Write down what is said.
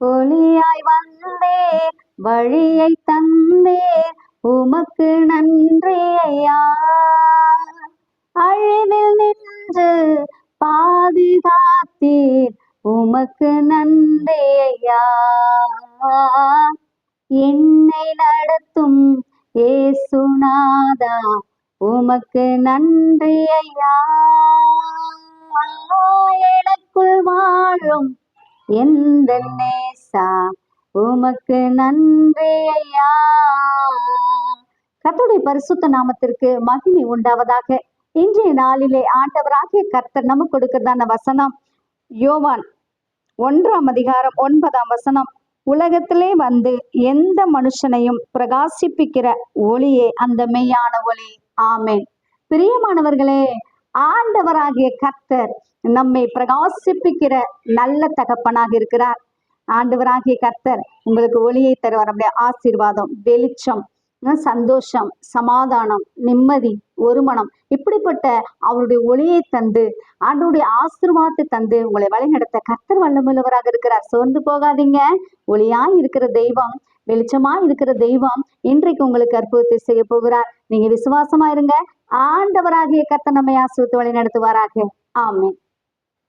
ஒளியாய் வந்தேன், வழியை தந்தேன், உமக்கு நன்றி ஐயா. அழிவில் நின்று பாதுகாத்தீர், உமக்கு நன்றி ஐயா. என்னை நடத்தும் ஏசுநாதா, உமக்கு நன்றி ஐயா. எனக்குள் வாழும் எந்த நேசா, உமக்கு நன்றி ஐயா. கர்த்தருடைய பரிசுத்த நாமத்திற்கு மகிமை உண்டாவதாக. இன்றைய நாளிலே ஆண்டவராகிய கர்த்தர் நமக்கு கொடுக்கிறதான வசனம் யோவான் 1:9. உலகத்திலே வந்து எந்த மனுஷனையும் பிரகாசிப்பிக்கிற ஒளியே அந்த மெய்யான ஒளி. ஆமென். பிரியமானவர்களே, ஆண்டவராகிய கர்த்தர் நம்மை பிரகாசிப்பிக்கிற நல்ல தகப்பனாக இருக்கிறார். ஆண்டவராகிய கர்த்தர் உங்களுக்கு ஒளியை தருவார். அப்படியே ஆசீர்வாதம், வெளிச்சம், சந்தோஷம், சமாதானம், நிம்மதி, ஒரு மனம், இப்படிப்பட்ட அவருடைய ஒளியை தந்து ஆண்டவருடைய ஆசீர்வாதத்தை தந்து உங்களை வழிநடத்த கர்த்தர் வல்லமையுள்ளவராக இருக்கிறார். சோர்ந்து போகாதீங்க. ஒளியாய் இருக்கிற தெய்வம், வெளிச்சமாய் இருக்கிற தெய்வம் இன்றைக்கு உங்களுக்கு அற்புதத்தை செய்ய போகிறார். நீங்க விசுவாசமா இருங்க. ஆண்டவராகிய கர்த்தர் நம்மை ஆசீர்வதித்து வழி நடத்துவாராக. ஆமென்.